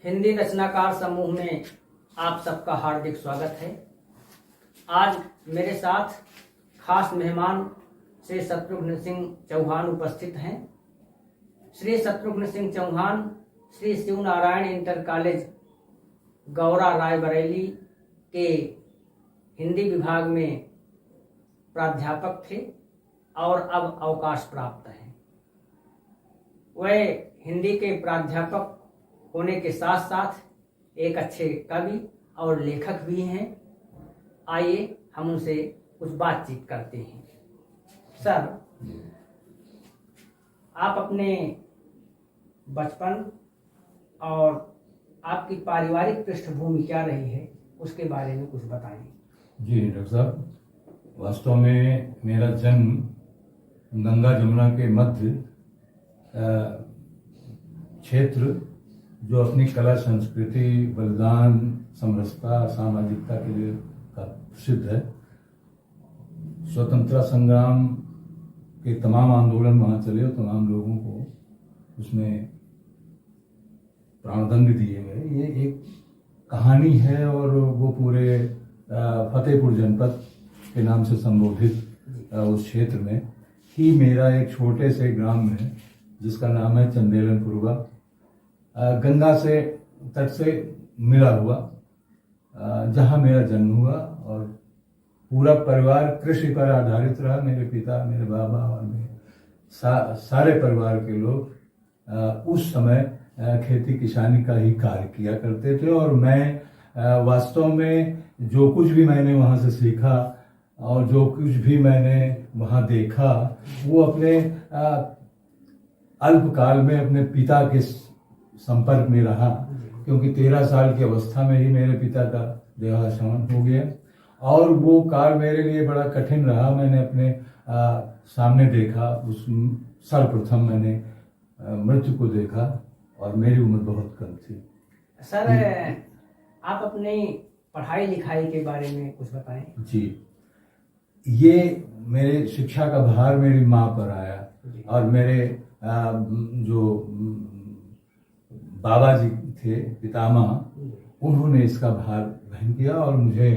हिंदी रचनाकार समूह में आप सबका हार्दिक स्वागत है। आज मेरे साथ खास मेहमान श्री शत्रुघ्न सिंह चौहान उपस्थित हैं। श्री शत्रुघ्न सिंह चौहान श्री शिव नारायण इंटर कॉलेज गौरा रायबरेली के हिंदी विभाग में प्राध्यापक थे और अब अवकाश प्राप्त हैं। वह हिंदी के प्राध्यापक होने के साथ साथ एक अच्छे कवि और लेखक भी हैं। आइए हम उनसे कुछ बातचीत करते हैं। सर, आप अपने बचपन और आपकी पारिवारिक पृष्ठभूमि क्या रही है उसके बारे में कुछ बताएं। जी डॉक्टर साहब, वास्तव में मेरा जन्म गंगा जमुना के मध्य क्षेत्र, जो अपनी कला संस्कृति बलिदान समरसता सामाजिकता के लिए का प्रसिद्ध है। स्वतंत्रता संग्राम के तमाम आंदोलन वहाँ चले और तमाम लोगों को उसमें प्राणदंड दिए गए। ये एक कहानी है और वो पूरे फतेहपुर जनपद के नाम से संबोधित उस क्षेत्र में ही मेरा एक छोटे से ग्राम में, जिसका नाम है चंदेलनपुरवा, गंगा से तट से मिला हुआ, जहाँ मेरा जन्म हुआ और पूरा परिवार कृषि पर आधारित रहा। मेरे पिता, मेरे बाबा और मेरे सारे परिवार के लोग उस समय खेती किसानी का ही कार्य किया करते थे। और मैं वास्तव में जो कुछ भी मैंने वहाँ से सीखा और जो कुछ भी मैंने वहाँ देखा, वो अपने अल्पकाल में अपने पिता के संपर्क में रहा, क्योंकि 13 साल की अवस्था में ही मेरे पिता का देहावसान हो गया और वो काल मेरे लिए बड़ा कठिन रहा। मैंने अपने सामने देखा, उस सर्वप्रथम मैंने मृत्यु को देखा और मेरी उम्र बहुत कम थी। सर, आप अपनी पढ़ाई लिखाई के बारे में कुछ बताएं। जी, ये मेरे शिक्षा का भार मेरी माँ पर आया और मेरे जो बाबा जी थे, पितामह, उन्होंने इसका भार वहन किया और मुझे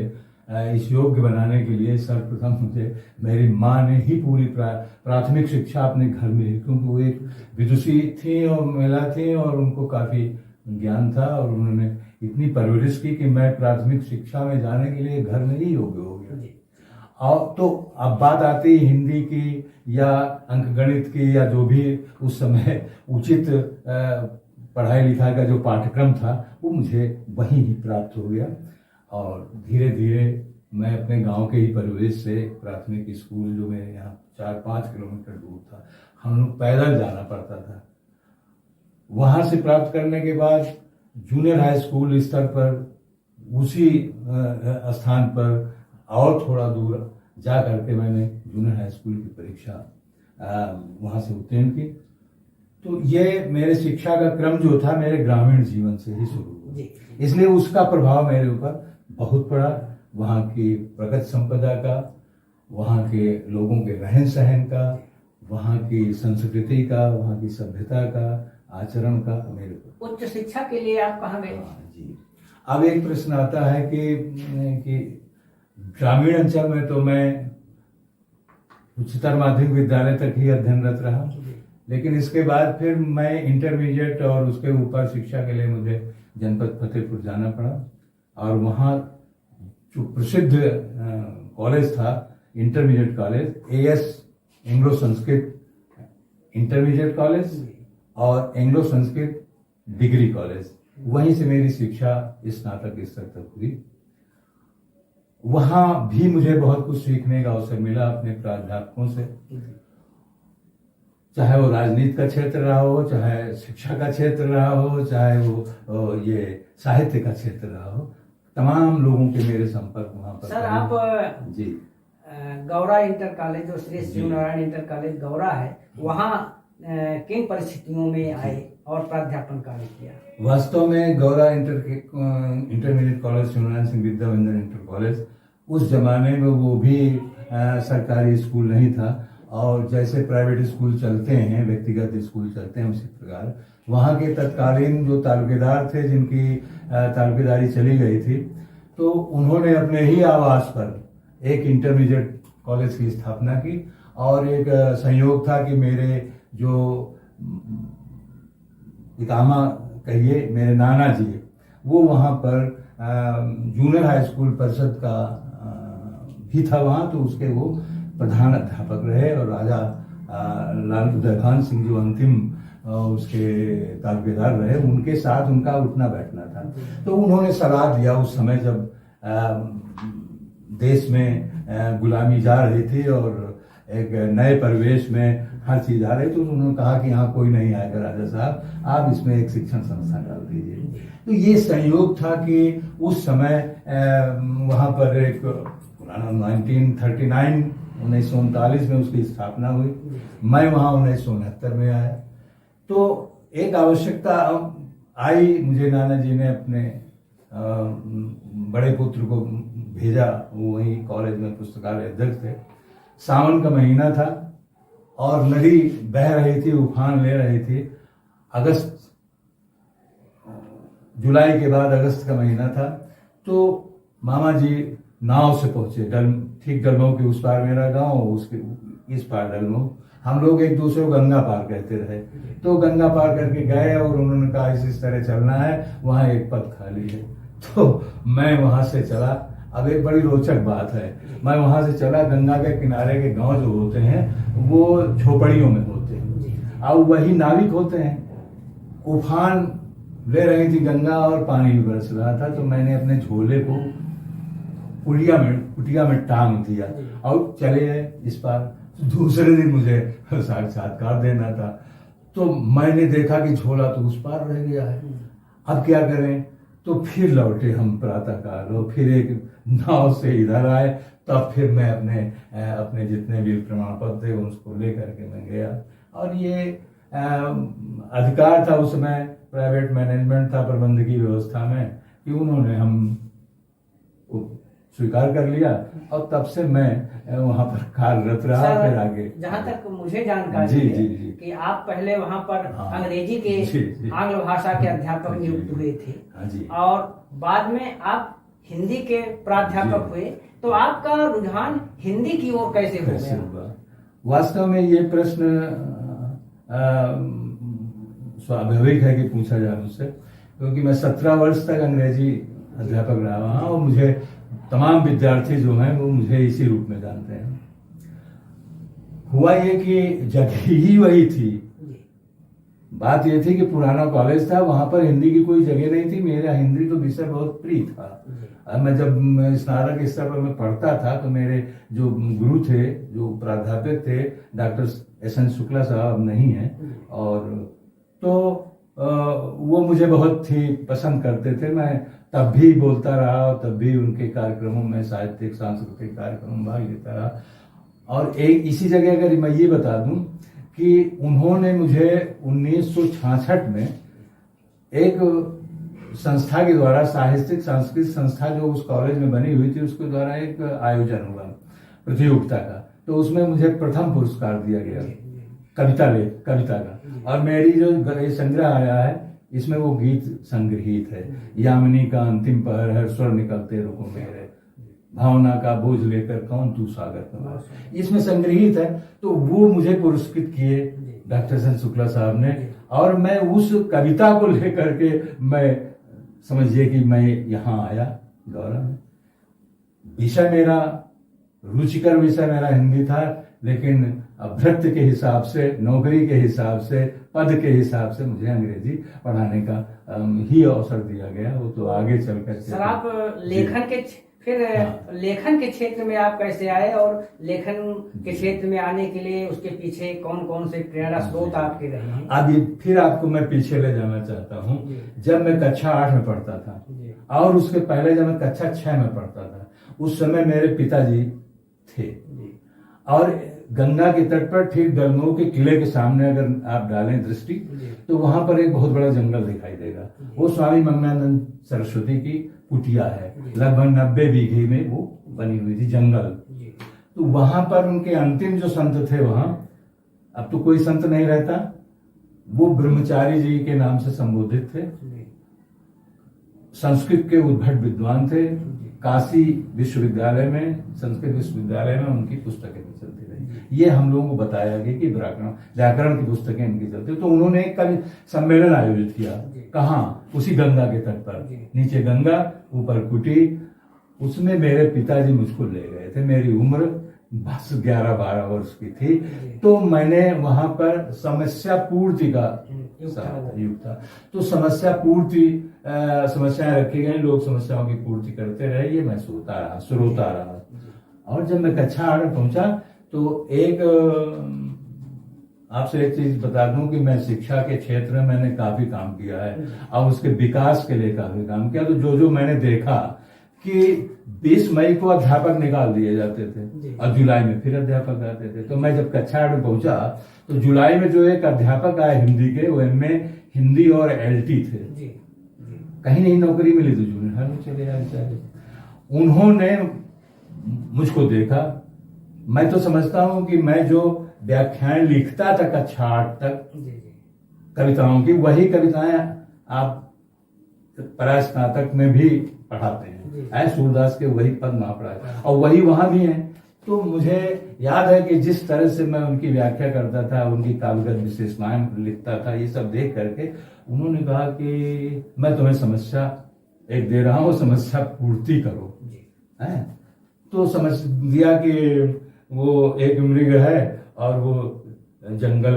इस योग्य बनाने के लिए सर्वप्रथम मुझे मेरी माँ ने ही पूरी प्राथमिक शिक्षा अपने घर में ही, क्योंकि वो एक विदुषी थी और महिला थी और उनको काफी ज्ञान था और उन्होंने इतनी परवरिश की कि मैं प्राथमिक शिक्षा में जाने के लिए घर में ही योग्य हो गया। और तो अब बात आती हिंदी की या अंकगणित की या जो भी उस समय उचित पढ़ाई लिखाई का जो पाठ्यक्रम था, वो मुझे वहीं ही प्राप्त हो गया। और धीरे धीरे मैं अपने गांव के ही परिवेश से प्राथमिक स्कूल, जो मेरे यहाँ 4-5 किलोमीटर दूर था, हम लोग पैदल जाना पड़ता था, वहाँ से प्राप्त करने के बाद जूनियर हाई स्कूल स्तर पर उसी स्थान पर और थोड़ा दूर जा करके मैंने जूनियर हाई स्कूल की परीक्षा वहाँ से उत्तीर्ण की। तो ये मेरे शिक्षा का क्रम जो था मेरे ग्रामीण जीवन से ही शुरू हुआ, इसलिए उसका प्रभाव मेरे ऊपर बहुत पड़ा। वहाँ की प्रगति संपदा का, वहाँ के लोगों के रहन सहन का, वहाँ की संस्कृति का, वहाँ की सभ्यता का, आचरण का मेरे ऊपर। उच्च शिक्षा के लिए आप कहाँ गए? जी, अब एक प्रश्न आता है कि ग्रामीण अंचल में तो मैं उच्चतर माध्यमिक विद्यालय तक ही अध्ययनरत रहा, लेकिन इसके बाद फिर मैं इंटरमीडिएट और उसके ऊपर शिक्षा के लिए मुझे जनपद फतेहपुर जाना पड़ा। और वहाँ जो प्रसिद्ध कॉलेज था, intermediate college, AS Anglo Sanskrit intermediate college और एंग्लो संस्कृत डिग्री कॉलेज, वहीं से मेरी शिक्षा स्नातक स्तर तक हुई। वहाँ भी मुझे बहुत कुछ सीखने का अवसर मिला अपने प्राध्यापकों से, चाहे वो राजनीति का क्षेत्र रहा हो, चाहे शिक्षा का क्षेत्र रहा हो, चाहे वो ये साहित्य का क्षेत्र रहा हो, तमाम लोगों के मेरे संपर्क वहाँ पर। सर, आप जी गौरा इंटर कॉलेज, जो श्री शिव नारायण इंटर कॉलेज गौरा है, वहाँ किन परिस्थितियों में आए और प्राध्यापन कार्य किया? वास्तव में Gaura intermediate college, Shivnarayan Singh Vidyavandan inter college, उस जमाने में वो भी सरकारी स्कूल नहीं था और जैसे प्राइवेट स्कूल चलते हैं, व्यक्तिगत स्कूल चलते हैं, उसी प्रकार वहाँ के तत्कालीन जो तालुकेदार थे, जिनकी तालुकेदारी चली गई थी, तो उन्होंने अपने ही आवास पर एक इंटरमीडिएट कॉलेज की स्थापना की। और एक संयोग था कि मेरे जो पितामह कहिए, मेरे नाना जी, वो वहाँ पर जूनियर हाई स्कूल परिषद का भी था वहाँ, तो उसके वो प्रधान अध्यापक रहे। और राजा लाल उदयभान सिंह जो अंतिम उसके तालुकेदार रहे, उनके साथ उनका उठना बैठना था। तो उन्होंने सलाह दिया उस समय जब देश में गुलामी जा रही थी और एक नए परिवेश में हर चीज आ रही, तो उन्होंने कहा कि यहाँ कोई नहीं आएगा राजा साहब, आप इसमें एक शिक्षण संस्था डाल दीजिए। तो ये संयोग था कि उस समय वहाँ पर एक पुराना 1939 में उसकी स्थापना हुई। मैं वहाँ 1969 में आया। तो एक आवश्यकता आई, मुझे नाना जी ने अपने बड़े पुत्र को भेजा, वो वहीं कॉलेज में पुस्तकालय अध्यक्ष थे। सावन का महीना था और नदी बह रही थी, उफान ले रही थी। जुलाई के बाद अगस्त का महीना था। तो मामा जी नाव से पहुंचे, ठीक डलमऊ के उस पार मेरा गांव, उसके इस पार डलमऊ। हम लोग एक दूसरे को गंगा पार कहते रहे। तो गंगा पार करके गए और उन्होंने कहा इस तरह चलना है, वहां एक पथ खाली है। तो मैं वहां से चला। अब एक बड़ी रोचक बात है, मैं वहां से चला। गंगा के किनारे के गांव जो होते हैं वो झोपड़ियों में होते हैं, और वही नाविक होते हैं। उफान ले रही थी गंगा और पानी भी बरस रहा था। तो मैंने अपने झोले को कुटिया में टांग दिया और चले गए इस पार। दूसरे दिन मुझे साक्षात्कार देना था। तो मैंने देखा कि झोला तो उस पार रह गया है, अब क्या करें। तो फिर लौटे हम प्रातःकाल, और फिर एक नाव से इधर आए। तब फिर मैं अपने जितने भी प्रमाण पत्र थे उसको लेकर के मैं गया। और ये अधिकार था उस समय, प्राइवेट मैनेजमेंट था प्रबंध की व्यवस्था में, कि उन्होंने हम स्वीकार कर लिया। और तब से मैं वहां पर कार्यरत रहा। फिर आगे जहाँ तक मुझे जानकारी है कि आप पहले वहां पर अंग्रेजी के आंग्ल भाषा के अध्यापक नियुक्त हुए थे, और बाद में आप हिंदी के प्राध्यापक हुए। तो आपका रुझान हिंदी की ओर कैसे हो गया? वास्तव में ये प्रश्न स्वाभाविक है कि पूछा जाए मुझसे, क्योंकि मैं 17 वर्ष तक अंग्रेजी अध्यापक रहा वहां, और मुझे तमाम विद्यार्थी जो हैं वो मुझे इसी रूप में जानते हैं। हुआ ये कि जगह ही वही थी। बात ये थी कि पुराना कॉलेज था, वहां पर हिंदी की कोई जगह नहीं थी। मेरा हिंदी तो विषय बहुत प्रिय था। मैं जब स्नातक स्तर पर मैं पढ़ता था तो मेरे जो गुरु थे, जो प्राध्यापक थे, डॉक्टर एस.एन. शुक्ला साहब नहीं है, और तो वो मुझे बहुत ही पसंद करते थे। मैं तब भी बोलता रहा, और तब भी उनके कार्यक्रमों में, साहित्यिक सांस्कृतिक कार्यक्रमों में भाग लेता रहा। और एक इसी जगह अगर मैं ये बता दूं कि उन्होंने मुझे 1966 में एक संस्था के द्वारा, साहित्यिक सांस्कृतिक संस्था जो उस कॉलेज में बनी हुई थी, उसके द्वारा एक आयोजन हुआ प्रतियोगिता का। तो उसमें मुझे प्रथम पुरस्कार दिया गया कविता का। और मेरी जो ये संग्रह आया है, इसमें वो गीत संग्रहित है। यामिनी का अंतिम पहर है, स्वर निकलते रुको मेरे, भावना का बोझ लेकर कौन तू सागर कमाए, इसमें संग्रहित है। तो वो मुझे पुरस्कृत किए डॉक्टर एस.एन. शुक्ला साहब ने। और मैं उस कविता को लेकर के, मैं समझिए कि मैं यहाँ आया गौरव में। विषय मेरा, रुचिकर विषय मेरा हिंदी था, लेकिन भृत्य के हिसाब से, नौकरी के हिसाब से, पद के हिसाब से मुझे अंग्रेजी पढ़ाने का ही अवसर दिया गया। वो तो आगे चलकर सर आप लेखन के क्षेत्र में आप कैसे आए, और लेखन के क्षेत्र में आने के लिए उसके पीछे कौन कौन से प्रेरणा स्रोत आपके रहे हैं? अभी फिर आपको मैं पीछे ले जाना चाहता हूँ। जब मैं कक्षा 8 में पढ़ता था, और उसके पहले जब मैं कक्षा 6 में पढ़ता था, उस समय मेरे पिताजी थे। और गंगा के तट पर, ठीक दलमऊ के किले के सामने अगर आप डालें दृष्टि, तो वहां पर एक बहुत बड़ा जंगल दिखाई देगा। वो स्वामी मंगनानंद सरस्वती की कुटिया है, लगभग 90 बीघे में वो बनी हुई थी, जंगल। तो वहां पर उनके अंतिम जो संत थे वहां, अब तो कोई संत नहीं रहता, वो ब्रह्मचारी जी के नाम से संबोधित थे। संस्कृत के उद्भट विद्वान थे। काशी विश्वविद्यालय में, संस्कृत विश्वविद्यालय में उनकी पुस्तकें भी चलती रही। ये हम लोगों को बताया गया कि व्याकरण की पुस्तकें इनकी चलती। तो उन्होंने एक कवि सम्मेलन आयोजित किया। कहाँ? उसी गंगा के तट पर, नीचे गंगा ऊपर कुटी। उसमें मेरे पिताजी मुझको ले गए थे। मेरी उम्र बस 11-12 वर्ष की थी। तो मैंने वहां पर समस्या पूर्ति का युग था। तो समस्या पूर्ति, समस्याएं रखी गई, लोग समस्याओं की पूर्ति करते रहे, ये मैं श्रोता रहा। और जब मैं कक्षा 8 में पहुंचा तो एक आपसे एक चीज बता दूं कि मैं शिक्षा के क्षेत्र में मैंने काफी काम किया है और उसके विकास के लिए काफी काम किया। तो जो मैंने देखा कि 20 मई को अध्यापक निकाल दिए जाते थे और जुलाई में फिर अध्यापक आते थे। तो मैं जब कक्षा 8 में पहुंचा तो जुलाई में जो एक अध्यापक आए हिंदी के, वो एमए हिंदी और एलटी थे। कहीं नहीं नौकरी मिली तो जूनियर हाई में चले आए। उन्होंने मुझको देखा। मैं तो समझता हूं कि मैं जो व्याख्यान लिखता था कक्षा 8 तक कविताओं की, वही कविताएं आप परास्नातक में भी पढ़ाते हैं। सूरदास के वही पद वहां पढ़ाए और वही वहां भी हैं। तो मुझे याद है कि जिस तरह से मैं उनकी व्याख्या करता था, उनकी काव्यगत विशेषणाएं लिखता था, ये सब देख करके उन्होंने कहा कि मैं तुम्हें समस्या एक दे रहा हूं, समस्या पूर्ति करो। है? तो समझ दिया कि वो एक मृग है और वो जंगल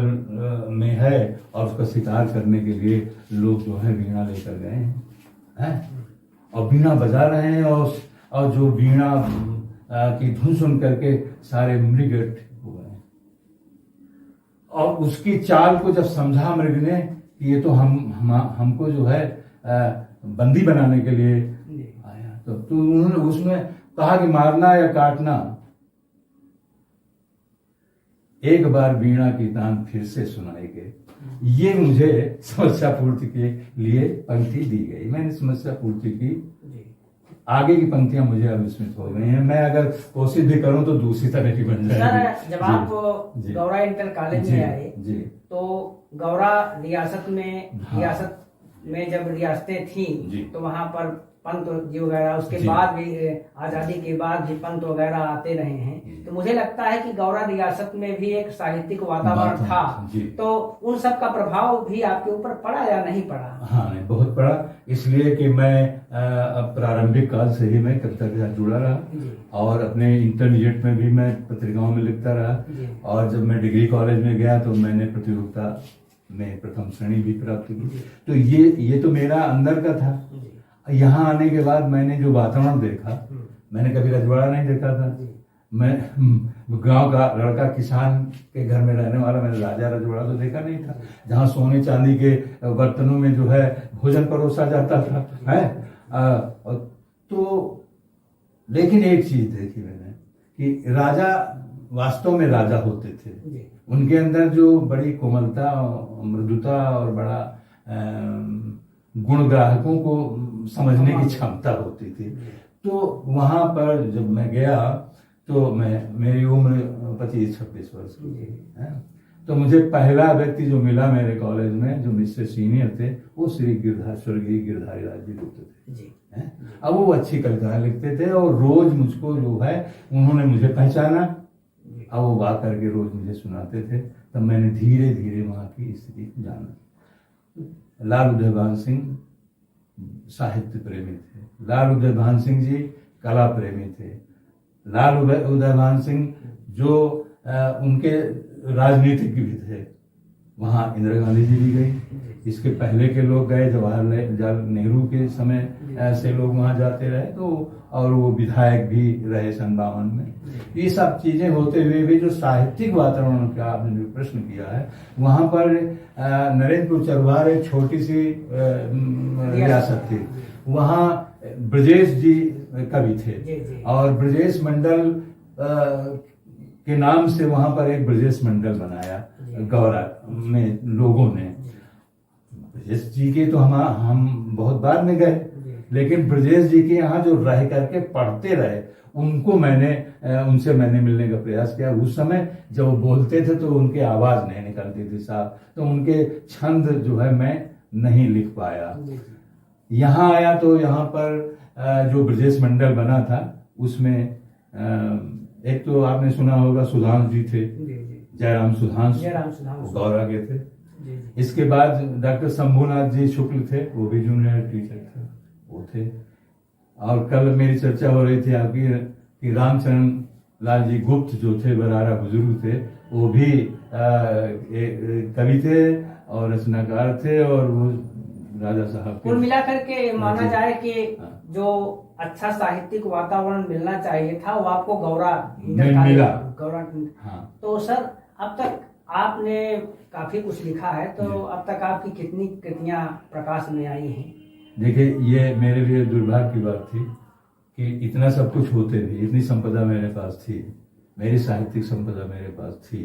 में है और उसका शिकार करने के लिए लोग जो है वीणा लेकर गए हैं और वीणा बजा रहे हैं और जो वीणा की धुन सुन करके सारे मृग हो गए। और उसकी चाल को जब समझा मृग ने कि ये तो हमको जो है बंदी बनाने के लिए आया, तो उन्होंने उसमें कहा कि मारना या काटना, एक बार वीणा की तान फिर से सुनाई गई। ये मुझे समस्या पूर्ति के लिए पंक्ति दी गई। मैंने समस्या पूर्ति की। आगे की पंक्तियां मुझे अविस्मृत हो गई हैं। मैं अगर कोशिश भी करूं तो दूसरी तरह की बन जाएगी। जब आप गौरा इंटर कॉलेज में आए तो गौरा रियासत में जब रियासतें थी तो वहां पर पंत जी वगैरह, उसके बाद भी आजादी के बाद भी पंत वगैरह आते रहे हैं। तो मुझे लगता है कि गौरा रियासत में भी एक साहित्यिक वातावरण था। तो उन सब का प्रभाव भी आपके ऊपर पड़ा या नहीं पड़ा? हाँ, नहीं, बहुत पड़ा। इसलिए कि मैं प्रारंभिक काल से ही मैं कविता के साथ जुड़ा रहा और अपने इंटरमीडिएट में भी मैं पत्रिकाओं में लिखता रहा। और जब मैं डिग्री कॉलेज में गया तो मैंने प्रतियोगिता में प्रथम श्रेणी भी प्राप्त की। तो ये तो मेरा अंदर का था। यहाँ आने के बाद मैंने जो वातावरण देखा, मैंने कभी रजवाड़ा नहीं देखा था। मैं गांव का लड़का, किसान के घर में रहने वाला, मैंने राजा रजवाड़ा तो देखा नहीं था, जहाँ सोने चांदी के बर्तनों में जो है भोजन परोसा जाता था। तो लेकिन एक चीज देखी मैंने कि राजा वास्तव में राजा होते थे। उनके अंदर जो बड़ी कोमलता, मृदुता और बड़ा गुण ग्राहकों को समझने की क्षमता होती थी। तो वहां पर जब मैं गया तो मेरी उम्र 25-26 वर्ष की थी। तो मुझे पहला व्यक्ति जो मिला मेरे कॉलेज में, जो मुझसे सीनियर थे, वो श्री स्वर्गीय गिरधारी राज जी गुप्त थे। अब वो अच्छी कविताएं लिखते थे और रोज मुझको जो है उन्होंने मुझे पहचाना। अब वो बात करके रोज मुझे सुनाते थे। तब मैंने धीरे धीरे वहां की स्थिति को जाना। लाल उदयभान सिंह साहित्य प्रेमी थे। लाल उदयभान सिंह जी कला प्रेमी थे। लाल उदयभान सिंह जो उनके राजनीतिज्ञ भी थे। वहां इंदिरा गांधी जी भी गई। इसके पहले के लोग गए, जवाहरलाल नेहरू के समय ऐसे लोग वहां जाते रहे। तो और वो विधायक भी रहे सन 52 में। ये सब चीजें होते हुए भी जो साहित्यिक वातावरण का आपने जो प्रश्न किया है, वहां पर नरेंद्रपुर चरवार एक छोटी सी रियासत थी। वहां ब्रजेश जी कवि थे और ब्रजेश मंडल के नाम से वहां पर एक ब्रजेश मंडल बनाया गौरा में लोगों ने। ब्रजेश जी के तो हम बहुत बाद में गए, लेकिन ब्रजेश जी के यहाँ जो रह करके पढ़ते रहे, उनको मैंने उनसे मैंने मिलने का प्रयास किया। उस समय जब वो बोलते थे तो उनकी आवाज नहीं निकलती थी साहब, तो उनके छंद जो है मैं नहीं लिख पाया। यहाँ आया तो यहाँ पर जो ब्रजेश मंडल बना था उसमें एक तो आपने सुना होगा सुधांशु जी थे, जयराम सुधांशु गौरा के थे। इसके बाद डॉक्टर शंभुनाथ जी शुक्ल थे, वो भी जूनियर टीचर थे, वो थे। और कल मेरी चर्चा हो रही थी आपकी कि रामचरण लाल जी गुप्त जो थे, बरारा बुजुर्ग थे, वो भी कवि थे और रचनाकार थे, और वो राजा साहब कुल मिलाकर के माना जाए कि जो अच्छा साहित्यिक वातावरण मिलना चाहिए था वो आपको गौरा मिला। हाँ। तो सर अब तक आपने काफी कुछ लिखा है, तो अब तक आपकी कितनी कृतियां प्रकाश में आई हैं? देखिए, ये मेरे लिए दुर्भाग्य की बात थी कि इतना सब कुछ होते भी, इतनी संपदा मेरे पास थी, मेरी साहित्यिक संपदा मेरे पास थी,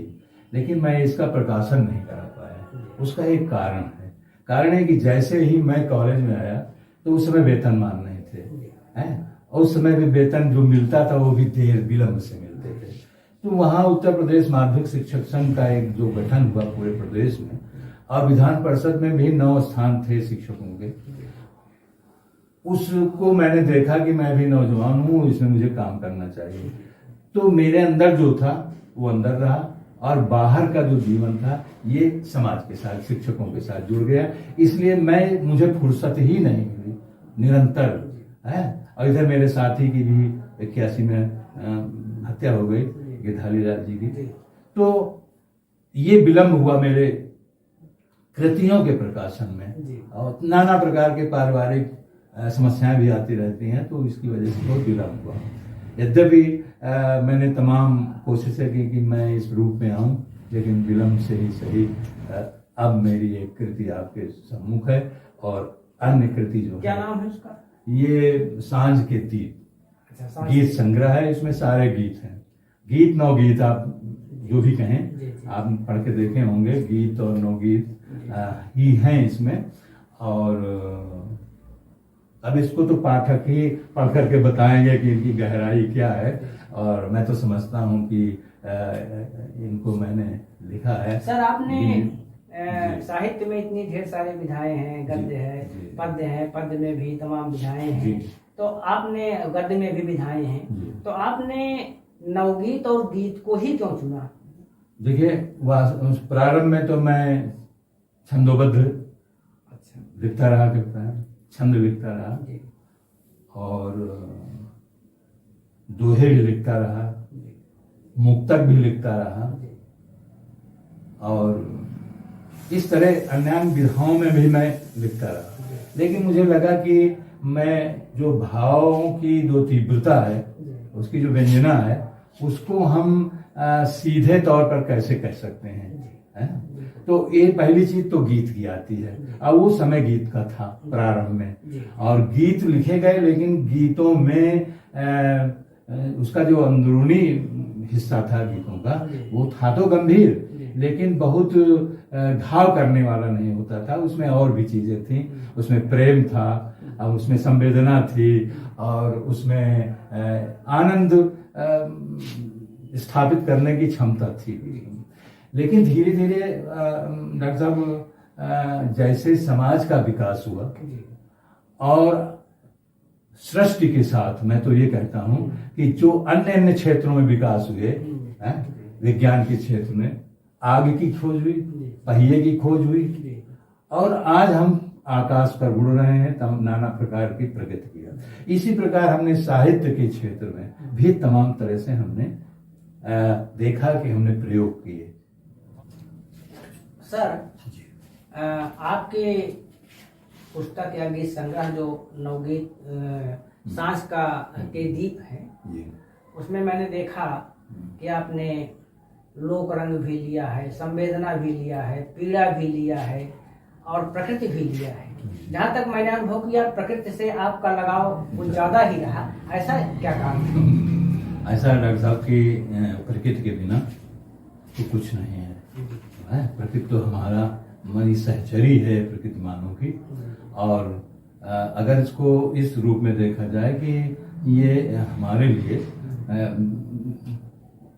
लेकिन मैं इसका प्रकाशन नहीं करा पाया। उसका एक कारण है कि जैसे ही मैं कॉलेज में आया तो उस समय वेतनमान नहीं थे, और उस समय भी वेतन जो मिलता था वो भी देर विलंब से मिलते थे। तो वहाँ उत्तर प्रदेश माध्यमिक शिक्षक संघ का एक जो गठन हुआ पूरे प्रदेश में, और विधान परिषद में भी 9 स्थान थे शिक्षकों के, उसको मैंने देखा कि मैं भी नौजवान हूँ, इसमें मुझे काम करना चाहिए। तो मेरे अंदर जो था वो अंदर रहा, और बाहर का जो जीवन था ये समाज के साथ, शिक्षकों के साथ जुड़ गया। इसलिए मुझे फुर्सत ही नहीं मिली निरंतर है। और इधर मेरे साथी की भी 81 में हत्या हो गई, गिधाली लाल जी की। तो ये विलंब हुआ मेरे कृतियों के प्रकाशन में, और नाना प्रकार के पारिवारिक समस्याएं भी आती रहती हैं, तो इसकी वजह से बहुत विलंब हुआ। यद्यपि मैंने तमाम कोशिशें की कि मैं इस रूप में आऊं, लेकिन विलंब से ही सही अब मेरी एक कृति आपके सम्मुख है, और अन्य कृति जो क्या नाम है उसका? ये सांझ के दीप गीत संग्रह है। इसमें सारे गीत हैं, 9 गीत आप जो भी कहें, आप पढ़ के देखे होंगे, गीत और 9 गीत ही हैं इसमें। और अब इसको तो पाठक ही पढ़ करके बताएंगे कि इनकी गहराई क्या है, और मैं तो समझता हूँ कि इनको मैंने लिखा है। सर आपने साहित्य में इतनी ढेर सारे विधाएं हैं, गद्य है, पद्य है, पद्य में भी तमाम विधाएं हैं, तो आपने गद्य में भी विधाएं हैं, तो आपने नवगीत और गीत को ही क्यों चुना? देखिए, प्रारंभ में तो मैं छंदोबद्ध लिखता रहा, छंद लिखता रहा, और दोहे भी लिखता रहा, मुक्तक भी लिखता रहा, और इस तरह अन्य विधाओं में भी मैं लिखता रहा। लेकिन मुझे लगा कि मैं जो भावों की जो तीव्रता है, उसकी जो व्यंजना है, उसको हम सीधे तौर पर कैसे कह सकते हैं, तो ये पहली चीज तो गीत की आती है। अब वो समय गीत का था प्रारंभ में, और गीत लिखे गए, लेकिन गीतों में उसका जो अंदरूनी हिस्सा था गीतों का, वो था तो गंभीर, लेकिन बहुत घाव करने वाला नहीं होता था। उसमें और भी चीजें थी, उसमें प्रेम था, और उसमें संवेदना थी, और उसमें आनंद स्थापित करने की क्षमता थी। लेकिन धीरे धीरे डॉक्टर साहब, जैसे समाज का विकास हुआ और सृष्टि के साथ, मैं तो ये कहता हूं कि जो अन्य क्षेत्रों में विकास हुए, विज्ञान के क्षेत्र में आग की खोज हुई, पहिए की खोज हुई, और आज हम आकाश पर उड़ रहे हैं, नाना प्रकार की प्रगति किया। इसी प्रकार हमने साहित्य के क्षेत्र में भी तमाम तरह से हमने देखा कि हमने प्रयोग किए। सर, आपके पुस्तक या गीत संग्रह जो नवगीत सांझ का के दीप है, उसमें मैंने देखा कि आपने लोक रंग भी लिया है, संवेदना भी लिया है, पीड़ा भी लिया है, और प्रकृति भी लिया है। जहाँ तक मैंने अनुभव किया, प्रकृति से आपका लगाव कुछ ज्यादा ही रहा, ऐसा क्या कारण है? ऐसा डॉक्टर साहब की प्रकृति के बिना तो कुछ नहीं है। प्रकृति तो हमारी सहचरी है, प्रकृति मानव की। और अगर इसको इस रूप में देखा जाए कि ये हमारे लिए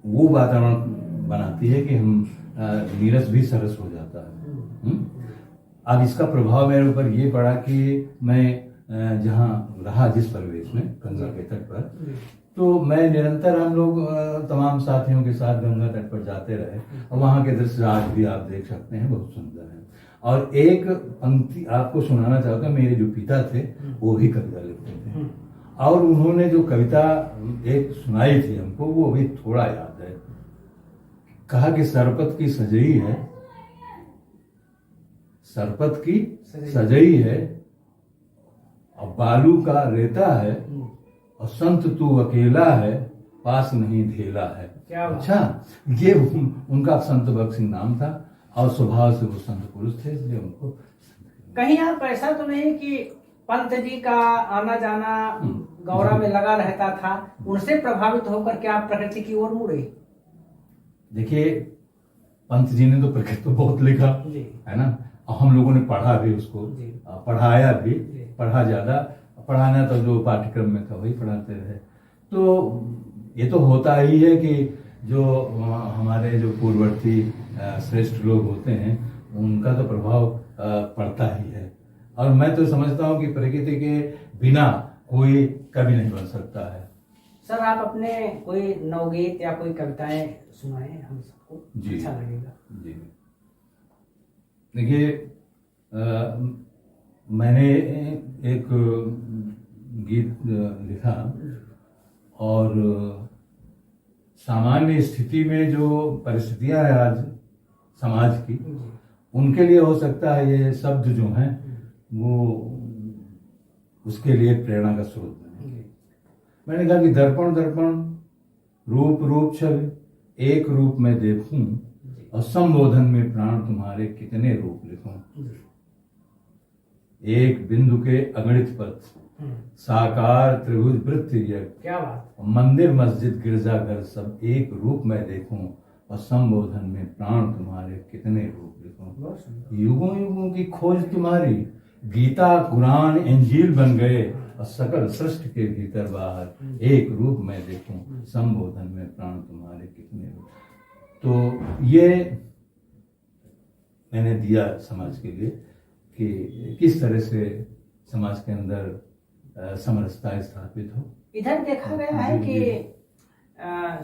वो वातावरण बनाती है कि हम नीरस भी सरस हो जाता है। अब इसका प्रभाव मेरे ऊपर ये पड़ा कि मैं जहाँ रहा जिस परिवेश में गंगा के तट पर, तो मैं निरंतर हम लोग तमाम साथियों के साथ गंगा तट पर जाते रहे और वहाँ के दृश्य आज भी आप देख सकते हैं, बहुत सुंदर है। और एक पंक्ति आपको सुनाना चाहता हूँ। मेरे जो पिता थे वो भी कविता लिखते थे और उन्होंने जो कविता एक सुनाई थी हमको, वो अभी थोड़ा याद है। कहा कि सरपत की सजई है, सरपत की सजई है और बालू का रेता है और संत तू अकेला है, पास नहीं धेला है। अच्छा, ये उनका संत भगत सिंह नाम था और स्वभाव से वो संत पुरुष थे, इसलिए उनको कहीं आप ऐसा तो नहीं कि पंत जी का आना जाना गौरा में लगा रहता था, उनसे प्रभावित होकर के आप प्रकृति की ओर मुड़े? देखिए, पंत जी ने तो प्रकृति तो बहुत लिखा है ना, और हम लोगों ने पढ़ा भी उसको, पढ़ाया भी, पढ़ा ज्यादा, पढ़ाना तो जो पाठ्यक्रम में था वही पढ़ाते रहे। तो ये तो होता ही है कि जो हमारे जो पूर्ववर्ती श्रेष्ठ लोग होते हैं उनका तो प्रभाव पड़ता ही है। और मैं तो समझता हूँ कि प्रकृति के बिना कोई कभी नहीं बन सकता है। सर, आप अपने कोई नवगीत या कोई कविताएं सुनाएं हम सबको, जी, अच्छा लगेगा। जी, देखिए, मैंने एक गीत लिखा और सामान्य स्थिति में जो परिस्थितियां हैं आज समाज की, उनके लिए हो सकता है ये शब्द जो हैं वो उसके लिए प्रेरणा का स्रोत बने। मैंने कहा कि दर्पण दर्पण रूप रूप छवि एक रूप में देखूं और संबोधन में प्राण तुम्हारे कितने रूप लिखूं। एक बिंदु के अगणित पथ, साकार त्रिभुज वृत्त यज्ञ, क्या बात, मंदिर मस्जिद गिरजाघर सब एक रूप में देखूं और संबोधन में प्राण तुम्हारे कितने रूप लिखूं। युगों युगों की खोज तुम्हारी, गीता कुरान इंजील बन गए और सकल सृष्टि के भीतर बाहर एक रूप में देखूं, संबोधन में प्राण तुम्हारे कितने रूप। तो ये मैंने दिया समाज के लिए कि किस तरह से समाज के अंदर समरसता स्थापित हो। इधर देखा गया है कि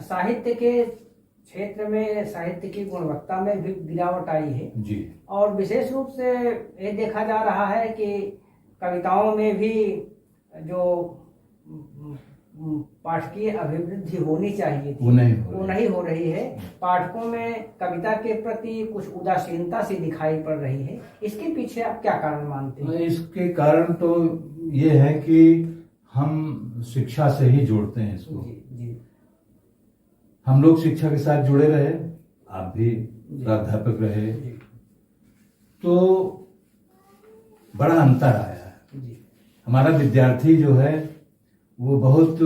साहित्य के क्षेत्र में साहित्य की गुणवत्ता में भी गिरावट आई है जी, और विशेष रूप से ये देखा जा रहा है कि कविताओं में भी जो पाठकीय अभिवृद्धि होनी चाहिए थी वो नहीं हो रही है। पाठकों में कविता के प्रति कुछ उदासीनता सी दिखाई पड़ रही है। इसके पीछे आप क्या कारण मानते हैं? इसके कारण तो ये है कि हम शिक्षा से ही जोड़ते हैं इसको। जी। हम लोग शिक्षा के साथ जुड़े रहे, आप भी प्राध्यापक रहे, तो बड़ा अंतर आया है। हमारा विद्यार्थी जो है वो बहुत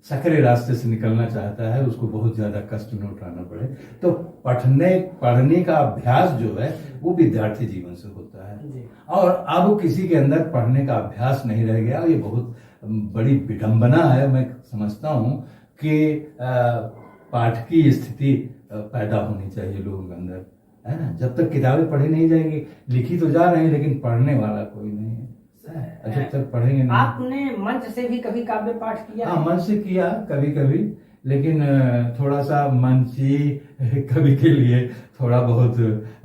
सकरे रास्ते से निकलना चाहता है, उसको बहुत ज्यादा कष्ट न उठाना पड़े, तो पढ़ने का अभ्यास जो है वो विद्यार्थी जीवन से होता है। और अब किसी के अंदर पढ़ने का अभ्यास नहीं रह गया। ये बहुत बड़ी विडंबना है। मैं समझता हूँ कि पाठ की स्थिति पैदा होनी चाहिए लोगों के अंदर, है ना। जब तक किताबें पढ़ी नहीं जाएंगी, लिखी तो जा रही है लेकिन पढ़ने वाला कोई नहीं है, जब तक पढ़ेंगे नहीं। आपने मंच से भी कभी काव्य पाठ किया? हाँ, मंच से किया कभी कभी, लेकिन थोड़ा सा मंची कवि के लिए थोड़ा बहुत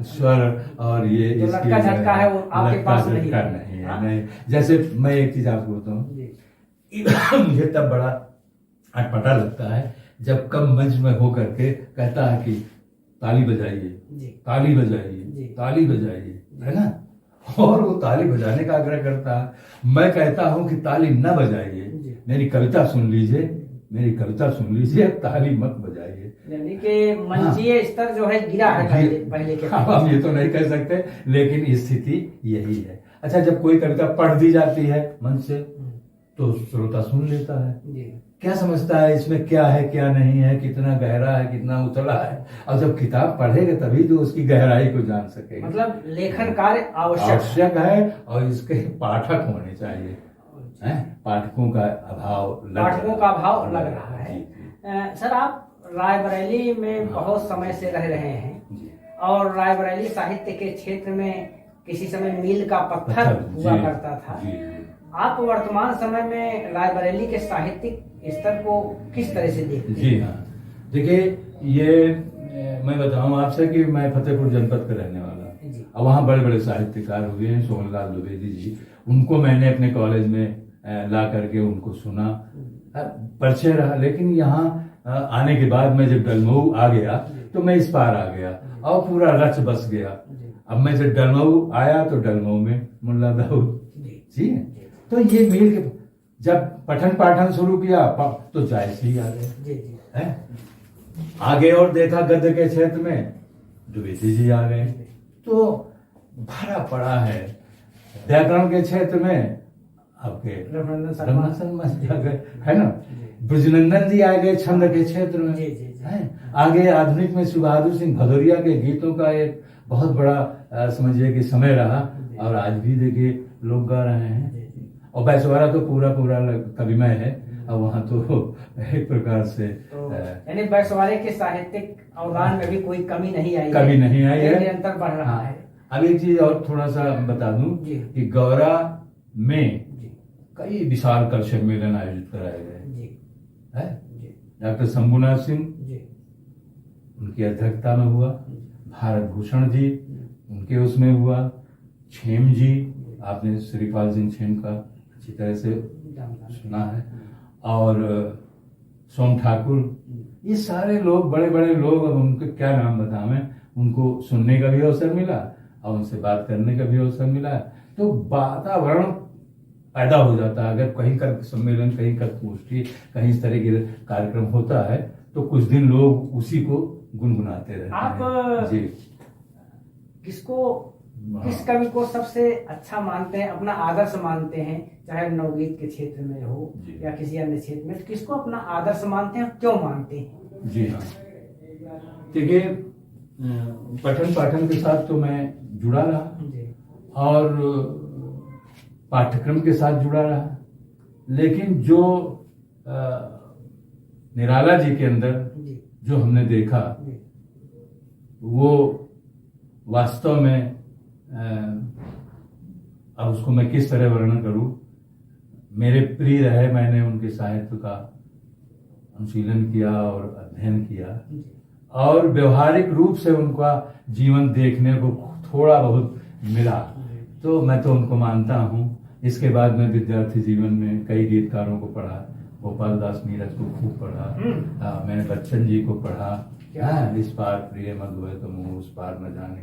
स्वर और ये जो लटका झटका है वो आपके पास नहीं है। नहीं, जैसे मैं एक चीज आपको बताऊं, मुझे तब बड़ा अटपटा लगता है जब कम मंच में हो करके कहता है कि ताली बजाइए, ताली बजाइए, ताली बजाइए, है ना, और वो ताली बजाने का आग्रह करता है। मैं कहता हूं कि ताली न बजाइए, मेरी कविता सुन लीजिए, मेरी कविता सुन लीजिए, ताली मत बजाइए। यानी कि मंचीय स्तर जो है गिरा है पहले के। हम ये तो नहीं कह सकते, लेकिन स्थिति यही है। अच्छा, जब कोई कविता पढ़ दी जाती है मंच से तो श्रोता सुन लेता है, क्या समझता है इसमें क्या है क्या नहीं है, कितना गहरा है कितना उतला है, और जब किताब पढ़ेगा तभी तो उसकी गहराई को जान सकेगा। मतलब लेखन कार्य आवश्यक है और इसके पाठक होने चाहिए। पाठकों का अभाव लग रहा है। सर, आप रायबरेली में बहुत समय से रह रहे हैं जी। और रायबरेली साहित्य के क्षेत्र में किसी समय मील का पत्थर हुआ करता था। जी। आप वर्तमान समय में रायबरेली के साहित्यिक स्तर को किस तरह से देखते हैं? जी हाँ, देखिए ये मैं बताऊं आपसे कि मैं फतेहपुर जनपद का रहने वाला जी। और वहाँ बड़े बड़े साहित्यकार हुए हैं, सोहनलाल द्विवेदी जी, उनको मैंने अपने कॉलेज में ला करके उनको सुना, परिचय रहा। लेकिन यहाँ आने के बाद मैं जब डलमऊ आ गया तो मैं इस पार आ गया और पूरा रच बस गया। अब मैं जब डलमऊ आया तो डलमऊ में मुल्ला दाऊद जी, तो ये मील के जब पठन पाठन शुरू किया तो जायज ही आ गए, आगे और देखा गद्य के क्षेत्र में द्विवेदी जी आ गए, तो भरा पड़ा है। व्याकरण के क्षेत्र में आपके रघुनंदन आ गए, है ना, ब्रजनंदन जी आ गए छंद के क्षेत्र में, है। आगे आधुनिक में श्री बहादुर सिंह भदौरिया के गीतों का एक बहुत बड़ा समझिए कि समय रहा और आज भी देखिए लोग गा रहे हैं। और बैसवारा तो पूरा कविमय है और वहाँ तो एक प्रकार से यानी बैसवारे के साहित्यिक अवदान में भी कोई कमी नहीं आई है, निरंतर बढ़ रहा है। अब एक चीज और थोड़ा सा बता दूं कि गौरा में कई विशाल कल सम्मेलन आयोजित कराए गए है। डॉक्टर शंभुनाथ सिंह उनकी अध्यक्षता में हुआ, भारत भूषण जी उनके उसमें हुआ, छेम जी, आपने श्रीपाल सिंह छेम का अच्छी तरह से सुना है, और सोम ठाकुर, ये सारे लोग बड़े बड़े लोग। अब उनके क्या नाम बताऊं मैं, उनको सुनने का भी अवसर मिला और उनसे बात करने का भी अवसर मिला, तो वातावरण पैदा हो जाता है। अगर कहीं का सम्मेलन, कहीं का गोष्ठी, कहीं इस तरह के कार्यक्रम होता है तो कुछ दिन लोग उसी को गुनगुनाते रहते आप हैं। जी, किस कवि को सबसे अच्छा मानते हैं, अपना आदर्श मानते हैं, चाहे नवगीत के क्षेत्र में हो या किसी अन्य क्षेत्र में, किसको अपना आदर्श मानते हैं, क्यों मानते हैं? जी हाँ, देखिए पठन पाठन के साथ तो मैं जुड़ा रहा और पाठ्यक्रम के साथ जुड़ा रहा, लेकिन जो निराला जी के अंदर जो हमने देखा वो वास्तव में अब उसको मैं किस तरह वर्णन करूं, मेरे प्रिय रहे। मैंने उनके साहित्य का अनुशीलन किया और अध्ययन किया और व्यवहारिक रूप से उनका जीवन देखने को थोड़ा बहुत मिला, तो मैं तो उनको मानता हूं। इसके बाद मैं विद्यार्थी जीवन में कई गीतकारों को पढ़ा, गोपाल दास नीरज को खूब पढ़ा, मैंने बच्चन जी को पढ़ा, इस पार प्रिय मधु है तो मुँह उस पार न जाने।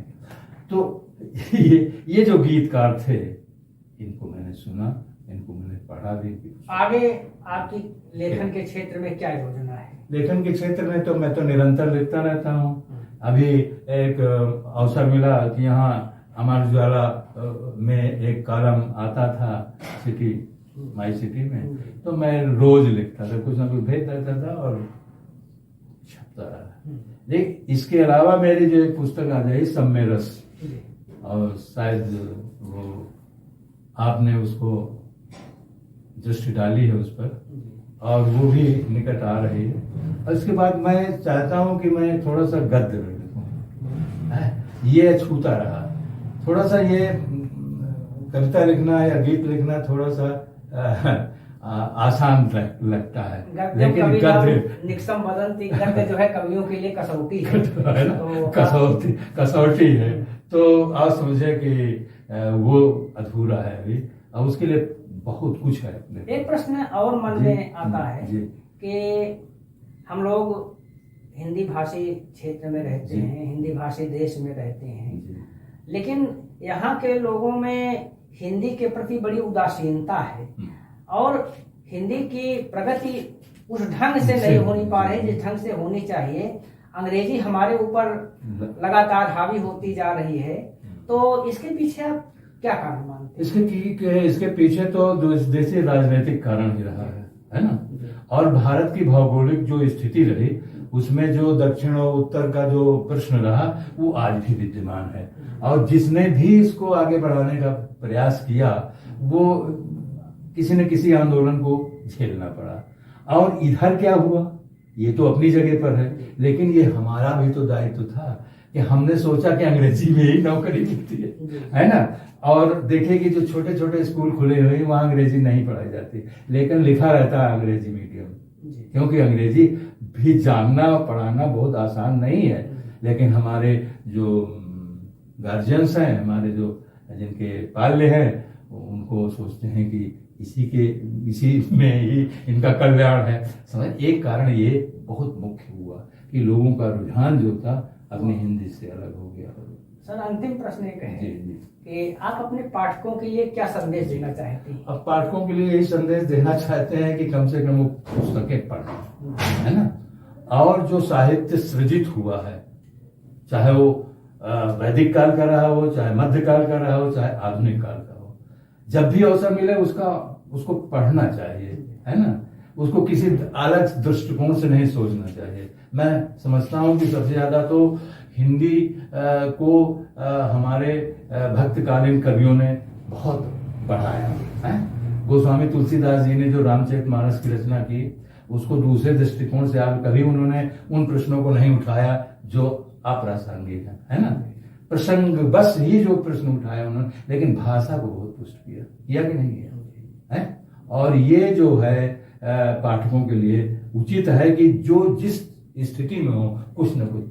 तो ये जो गीतकार थे इनको मैंने सुना, इनको मैंने पढ़ा भी। आगे आपकी लेखन के क्षेत्र में क्या योजना है? लेखन के क्षेत्र में तो मैं तो निरंतर लिखता रहता हूँ। अभी एक अवसर मिला कि यहाँ अमर उजाला में एक कॉलम आता था सिटी माई सिटी में, तो मैं रोज लिखता था, कुछ ना कुछ भेज देता था और छपता रहा। लेकिन इसके अलावा मेरी जो एक पुस्तक आ जाए सब में रस, और शायद वो आपने उसको दृष्टि डाली है उस पर, और वो भी निकट आ रही है। और इसके बाद मैं चाहता हूं कि मैं थोड़ा सा गद्य लिखूं, ये छूता रहा थोड़ा सा, ये कविता लिखना या गीत लिखना थोड़ा सा आसान लगता है, लेकिन गद्य निक्सम बदलती गद्य जो है कवियों के लिए कसौटी है, तो कसौटी है, तो आप समझे कि वो अधूरा है अभी, और उसके लिए बहुत कुछ है। एक प्रश्न और मन में आता है कि हम लोग हिंदी भाषी क्षेत्र में रहते हैं, हिंदी भाषी देश में रहते हैं, लेकिन यहाँ के लोगों में हिंदी के प्रति बड़ी उदासीनता है और हिंदी की प्रगति उस ढंग से नहीं होनी पा रही जिस ढंग से होनी चाहिए। अंग्रेजी हमारे ऊपर लगातार हावी होती जा रही है, तो इसके पीछे आप क्या कारण मानते हैं? इसके पीछे तो देशी राजनीतिक कारण ही रहा है ना, और भारत की भौगोलिक जो स्थिति रही उसमें जो दक्षिण और उत्तर का जो प्रश्न रहा वो आज भी विद्यमान है, और जिसने भी इसको आगे बढ़ाने का प्रयास किया वो किसी न किसी आंदोलन को झेलना पड़ा। और इधर क्या हुआ ये तो अपनी जगह पर है, लेकिन ये हमारा भी तो दायित्व था कि हमने सोचा कि अंग्रेजी में ही नौकरी मिलती है ना। और देखिए कि जो छोटे छोटे स्कूल खुले हुए हैं वहाँ अंग्रेजी नहीं पढ़ाई जाती, लेकिन लिखा रहता है अंग्रेजी मीडियम, क्योंकि अंग्रेजी भी जानना और पढ़ाना बहुत आसान नहीं है। लेकिन हमारे जो गार्जियंस हैं, हमारे जो जिनके पाल्य हैं, उनको सोचते हैं कि इसी में ही इनका कल्याण है। समझ, एक कारण ये बहुत मुख्य हुआ कि लोगों का रुझान जो था अपनी हिंदी से अलग हो गया। सर, अंतिम प्रश्न एक है जी जी कि आप अपने पाठकों के लिए क्या संदेश देना चाहते हैं? अब पाठकों के लिए यही संदेश देना चाहते हैं कि कम से कम वो पुस्तकें पढ़ें, है ना। और जो साहित्य सृजित हुआ है, चाहे वो वैदिक काल का रहा हो, चाहे मध्यकाल का रहा हो, चाहे आधुनिक काल का हो, जब भी अवसर मिले उसको पढ़ना चाहिए, है ना। उसको किसी अलग दृष्टिकोण से नहीं सोचना चाहिए। मैं समझता हूँ कि सबसे ज्यादा तो हिंदी को हमारे भक्तकालीन कवियों ने बहुत बढ़ाया है। गोस्वामी तुलसीदास जी ने जो रामचरितमानस की रचना की, उसको दूसरे दृष्टिकोण से कभी उन्होंने उन प्रश्नों को नहीं उठाया जो अप्रासंगिक है ना। प्रसंग बस ही जो प्रश्न उठाया उन्होंने, लेकिन भाषा को बहुत पुष्ट किया कि नहीं किया है। और ये जो है पाठकों के लिए उचित है कि जो जिस स्थिति में हो कुछ न कुछ